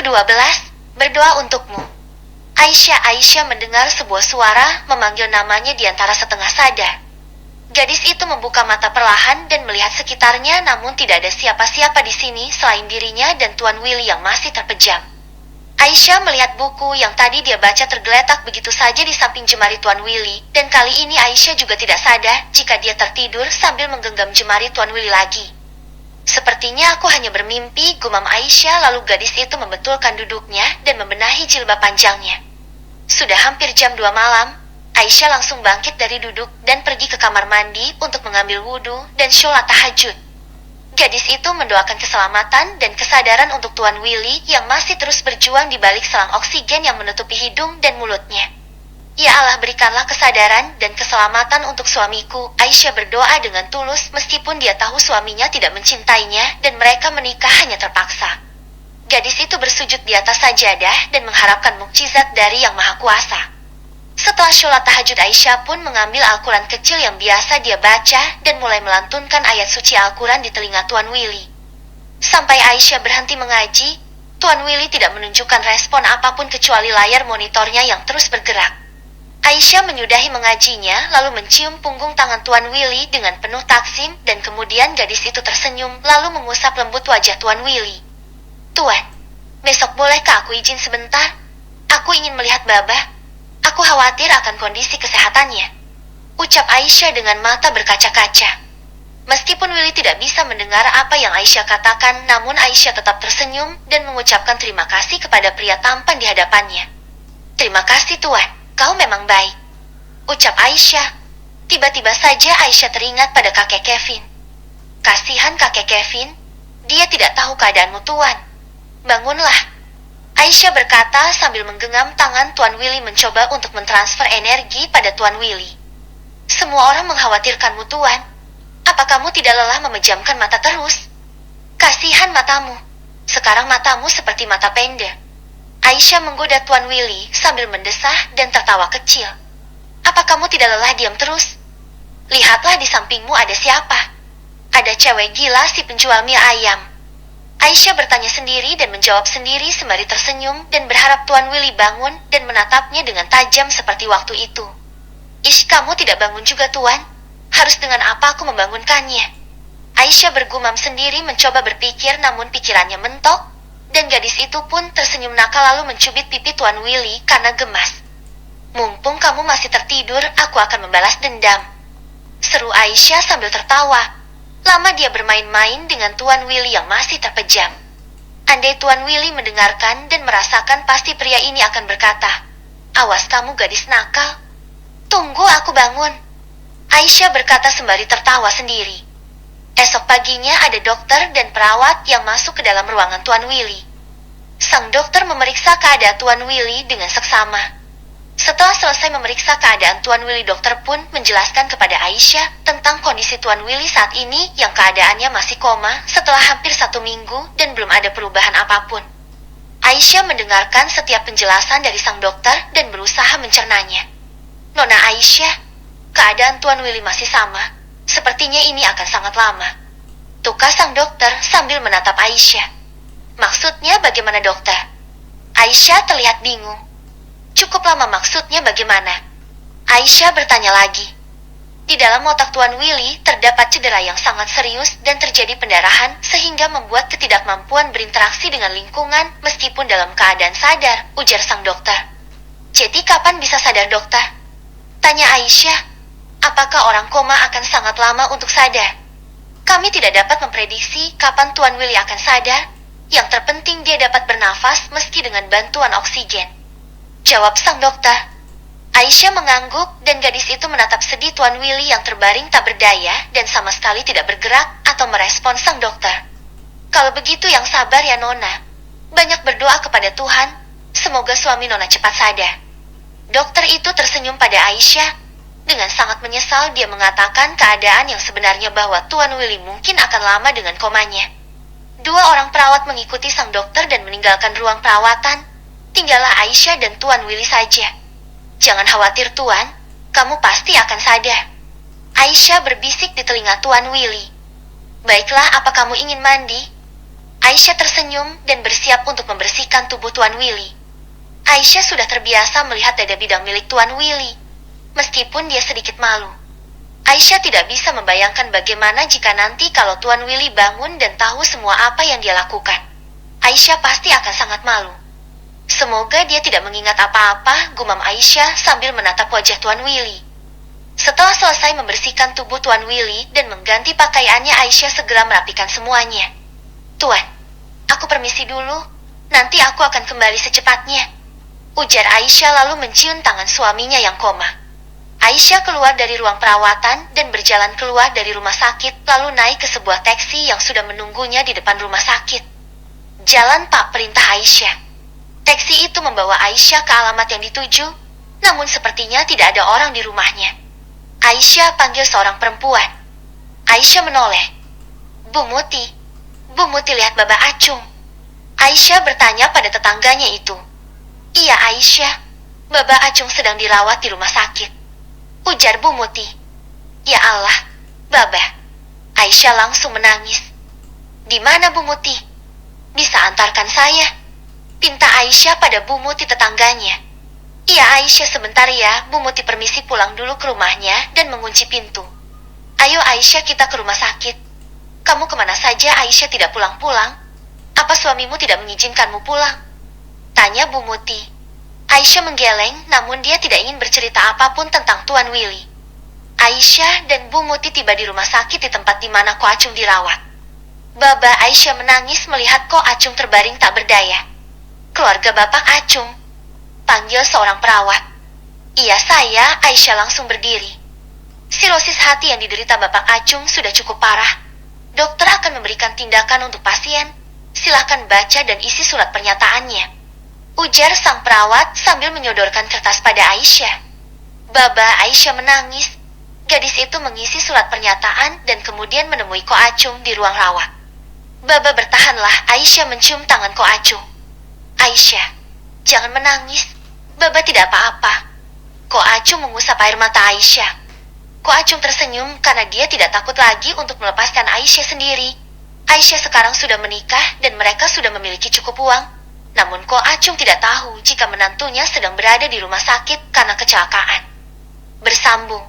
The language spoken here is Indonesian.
ke-12, berdoa untukmu. Aisyah mendengar sebuah suara memanggil namanya di antara setengah sadar. Gadis itu membuka mata perlahan dan melihat sekitarnya, namun tidak ada siapa-siapa di sini selain dirinya dan Tuan Willy yang masih terpejam. Aisyah melihat buku yang tadi dia baca tergeletak begitu saja di samping jemari Tuan Willy, dan kali ini Aisyah juga tidak sadar jika dia tertidur sambil menggenggam jemari Tuan Willy lagi. Sepertinya aku hanya bermimpi, gumam Aisyah, lalu gadis itu membetulkan duduknya dan membenahi jilbab panjangnya. Sudah hampir jam 2 malam, Aisyah langsung bangkit dari duduk dan pergi ke kamar mandi untuk mengambil wudhu dan sholat tahajud. Gadis itu mendoakan keselamatan dan kesadaran untuk Tuan Willy yang masih terus berjuang di balik selang oksigen yang menutupi hidung dan mulutnya. Ya Allah, berikanlah kesadaran dan keselamatan untuk suamiku. Aisyah berdoa dengan tulus meskipun dia tahu suaminya tidak mencintainya dan mereka menikah hanya terpaksa. Gadis itu bersujud di atas sajadah dan mengharapkan mukjizat dari Yang Maha Kuasa. Setelah sholat tahajud, Aisyah pun mengambil Al-Quran kecil yang biasa dia baca dan mulai melantunkan ayat suci Al-Quran di telinga Tuan Willy. Sampai Aisyah berhenti mengaji, Tuan Willy tidak menunjukkan respon apapun kecuali layar monitornya yang terus bergerak. Aisyah menyudahi mengajinya lalu mencium punggung tangan Tuan Willy dengan penuh taksim, dan kemudian gadis itu tersenyum lalu mengusap lembut wajah Tuan Willy. Tuan, besok bolehkah aku izin sebentar? Aku ingin melihat Babah. Aku khawatir akan kondisi kesehatannya, ucap Aisyah dengan mata berkaca-kaca. Meskipun Willy tidak bisa mendengar apa yang Aisyah katakan, namun Aisyah tetap tersenyum dan mengucapkan terima kasih kepada pria tampan di hadapannya. Terima kasih Tuan, kau memang baik, ucap Aisyah. Tiba-tiba saja Aisyah teringat pada kakek Kevin. Kasihan kakek Kevin, dia tidak tahu keadaanmu Tuan. Bangunlah, Aisyah berkata sambil menggenggam tangan Tuan Willy mencoba untuk mentransfer energi pada Tuan Willy. Semua orang mengkhawatirkanmu Tuan. Apa kamu tidak lelah memejamkan mata terus? Kasihan matamu. Sekarang matamu seperti mata panda. Aisyah menggoda Tuan Willy sambil mendesah dan tertawa kecil. Apa kamu tidak lelah diam terus? Lihatlah di sampingmu ada siapa? Ada cewek gila si penjual mie ayam. Aisyah bertanya sendiri dan menjawab sendiri sembari tersenyum dan berharap Tuan Willy bangun dan menatapnya dengan tajam seperti waktu itu. Ish, kamu tidak bangun juga Tuan? Harus dengan apa aku membangunkannya? Aisyah bergumam sendiri mencoba berpikir, namun pikirannya mentok, dan gadis itu pun tersenyum nakal lalu mencubit pipi Tuan Willy karena gemas. Mumpung kamu masih tertidur, aku akan membalas dendam, seru Aisyah sambil tertawa. Lama dia bermain-main dengan Tuan Willy yang masih terpejam. Andai Tuan Willy mendengarkan dan merasakan, pasti pria ini akan berkata, awas kamu gadis nakal. Tunggu aku bangun, Aisyah berkata sembari tertawa sendiri. Esok paginya ada dokter dan perawat yang masuk ke dalam ruangan Tuan Willy. Sang dokter memeriksa keadaan Tuan Willy dengan seksama. Setelah selesai memeriksa keadaan Tuan Willy, dokter pun menjelaskan kepada Aisyah tentang kondisi Tuan Willy saat ini yang keadaannya masih koma setelah hampir 1 minggu dan belum ada perubahan apapun. Aisyah mendengarkan setiap penjelasan dari sang dokter dan berusaha mencernanya. Nona Aisyah, keadaan Tuan Willy masih sama. Sepertinya ini akan sangat lama, tukar sang dokter sambil menatap Aisyah. Maksudnya bagaimana dokter? Aisyah terlihat bingung. Cukup lama maksudnya bagaimana? Aisyah bertanya lagi. Di dalam otak Tuan Willy terdapat cedera yang sangat serius dan terjadi pendarahan sehingga membuat ketidakmampuan berinteraksi dengan lingkungan meskipun dalam keadaan sadar, ujar sang dokter. Jadi kapan bisa sadar dokter? Tanya Aisyah. Apakah orang koma akan sangat lama untuk sadar? Kami tidak dapat memprediksi kapan Tuan Willy akan sadar. Yang terpenting dia dapat bernafas meski dengan bantuan oksigen, jawab sang dokter. Aisyah mengangguk dan gadis itu menatap sedih Tuan Willy yang terbaring tak berdaya dan sama sekali tidak bergerak atau merespon sang dokter. Kalau begitu yang sabar ya Nona. Banyak berdoa kepada Tuhan. Semoga suami Nona cepat sadar. Dokter itu tersenyum pada Aisyah. Dengan sangat menyesal dia mengatakan keadaan yang sebenarnya bahwa Tuan Willy mungkin akan lama dengan komanya. 2 orang perawat mengikuti sang dokter dan meninggalkan ruang perawatan. Tinggallah Aisyah dan Tuan Willy saja. Jangan khawatir Tuan, kamu pasti akan sadar, Aisyah berbisik di telinga Tuan Willy. Baiklah, apa kamu ingin mandi? Aisyah tersenyum dan bersiap untuk membersihkan tubuh Tuan Willy. Aisyah sudah terbiasa melihat dada bidang milik Tuan Willy. Meskipun dia sedikit malu, Aisyah tidak bisa membayangkan bagaimana jika nanti kalau Tuan Willy bangun dan tahu semua apa yang dia lakukan. Aisyah pasti akan sangat malu. Semoga dia tidak mengingat apa-apa, gumam Aisyah sambil menatap wajah Tuan Willy. Setelah selesai membersihkan tubuh Tuan Willy dan mengganti pakaiannya, Aisyah segera merapikan semuanya. "Tuan, aku permisi dulu, nanti aku akan kembali secepatnya," ujar Aisyah lalu mencium tangan suaminya yang koma. Aisyah keluar dari ruang perawatan dan berjalan keluar dari rumah sakit lalu naik ke sebuah taksi yang sudah menunggunya di depan rumah sakit. "Jalan Pak," perintah Aisyah. Taksi itu membawa Aisyah ke alamat yang dituju, namun sepertinya tidak ada orang di rumahnya. Aisyah panggil seorang perempuan. Aisyah menoleh. Bu Muti lihat Baba Acung." Aisyah bertanya pada tetangganya itu. "Iya Aisyah, Baba Acung sedang dirawat di rumah sakit," ujar Bu Muti. "Ya Allah, Baba." Aisyah langsung menangis. "Di mana Bu Muti? Bisa antarkan saya?" pinta Aisyah pada Bu Muti tetangganya. "Iya Aisyah, sebentar ya." Bu Muti permisi pulang dulu ke rumahnya dan mengunci pintu. "Ayo Aisyah, kita ke rumah sakit." "Kamu kemana saja Aisyah, tidak pulang-pulang? Apa suamimu tidak mengizinkanmu pulang?" tanya Bu Muti. Aisyah menggeleng, namun dia tidak ingin bercerita apapun tentang Tuan Willy. Aisyah dan Bu Muti tiba di rumah sakit di tempat di mana Ko Acung dirawat. Baba, Aisyah menangis melihat Ko Acung terbaring tak berdaya. "Keluarga Bapak Acung," panggil seorang perawat. "Iya saya." Aisyah langsung berdiri. "Sirosis hati yang diderita Bapak Acung sudah cukup parah. Dokter akan memberikan tindakan untuk pasien. Silakan baca dan isi surat pernyataannya," ujar sang perawat sambil menyodorkan kertas pada Aisyah. Baba, Aisyah menangis. Gadis itu mengisi surat pernyataan dan kemudian menemui Ko Acung di ruang rawat. "Baba, bertahanlah." Aisyah mencium tangan Ko Acung. "Aisyah, jangan menangis. Baba tidak apa-apa." Ko Acung mengusap air mata Aisyah. Ko Acung tersenyum karena dia tidak takut lagi untuk melepaskan Aisyah sendiri. Aisyah sekarang sudah menikah dan mereka sudah memiliki cukup uang. Namun Ko Acung tidak tahu jika menantunya sedang berada di rumah sakit karena kecelakaan. Bersambung.